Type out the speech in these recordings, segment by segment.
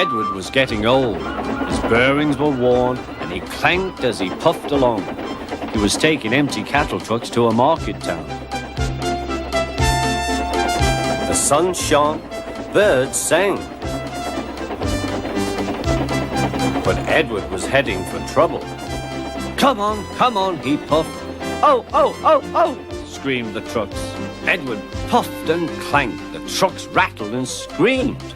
Edward was getting old. His bearings were worn, and he clanked as he puffed along. He was taking empty cattle trucks to a market town. The sun shone, birds sang. But Edward was heading for trouble. Come on, he puffed. Oh, oh, oh, oh, screamed the trucks. Edward puffed and clanked. The trucks rattled and screamed.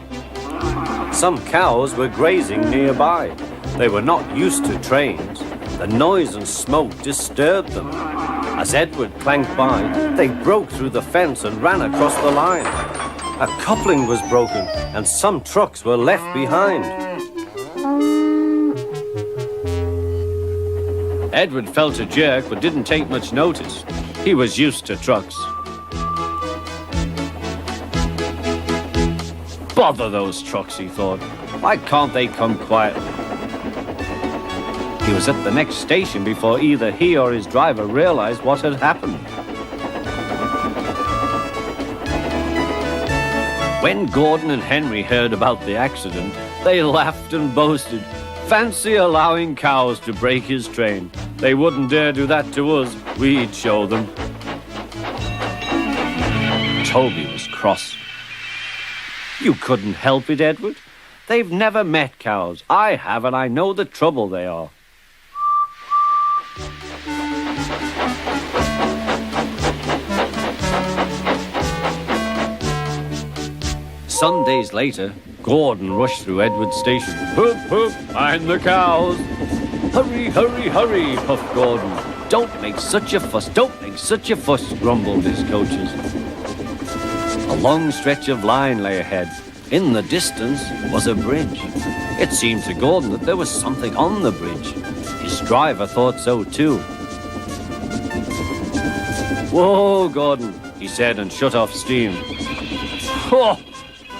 Some cows were grazing nearby. They were not used to trains. The noise and smoke disturbed them. As Edward clanked by, they broke through the fence and ran across the line. A coupling was broken, and some trucks were left behind. Edward felt a jerk, but didn't take much notice. He was used to trucks. Bother those trucks, he thought. Why can't they come quietly? He was at the next station before either he or his driver realized what had happened. When Gordon and Henry heard about the accident, they laughed and boasted. Fancy allowing cows to break his train. They wouldn't dare do that to us. We'd show them. Toby was cross. You couldn't help it, Edward. They've never met cows. I have, and I know the trouble they are. Some days later, Gordon rushed through Edward's station. Hoop, hoop, mind the cows. Hurry, hurry, hurry, puffed Gordon. Don't make such a fuss, don't make such a fuss, grumbled his coaches. A long stretch of line lay ahead. In the distance was a bridge. It seemed to Gordon that there was something on the bridge. His driver thought so too. Whoa, Gordon, he said and shut off steam. Oh,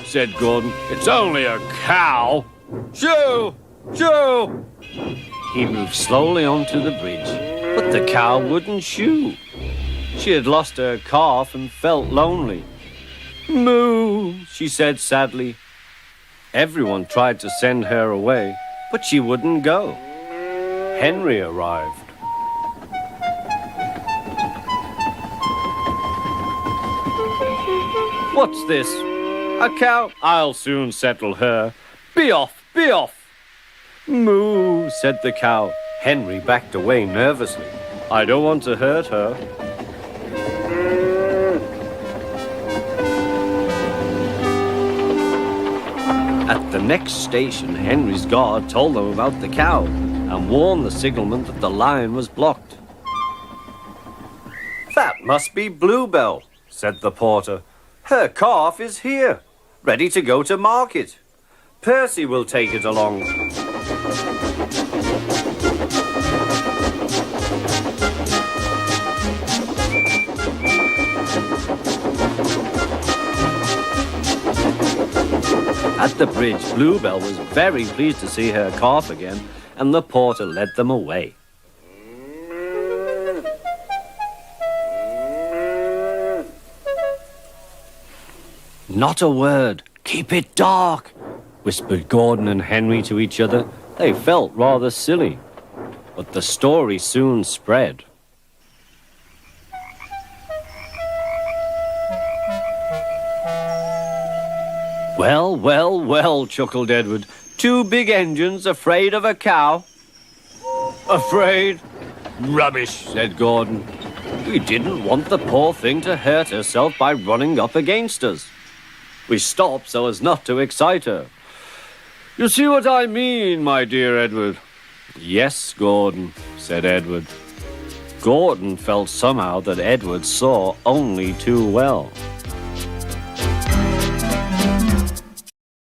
said Gordon, it's only a cow. Shoo! Shoo! He moved slowly onto the bridge, but the cow wouldn't shoo. She had lost her calf and felt lonely. Moo, she said sadly. Everyone tried to send her away, but she wouldn't go. Henry arrived. What's this? A cow? I'll soon settle her. Be off, be off. Moo, said the cow. Henry backed away nervously. I don't want to hurt her. At the next station, Henry's guard told them about the cow and warned the signalman that the line was blocked. That must be Bluebell, said the porter. Her calf is here, ready to go to market. Percy will take it along. At the bridge, Bluebell was very pleased to see her calf again, and the porter led them away. Not a word. Keep it dark, whispered Gordon and Henry to each other. They felt rather silly, but the story soon spread. Well, well, well, chuckled Edward. 2 big engines afraid of a cow? Afraid? Rubbish, said Gordon. We didn't want the poor thing to hurt herself by running up against us. We stopped so as not to excite her. You see what I mean, my dear Edward? Yes, Gordon, said Edward. Gordon felt somehow that Edward saw only too well.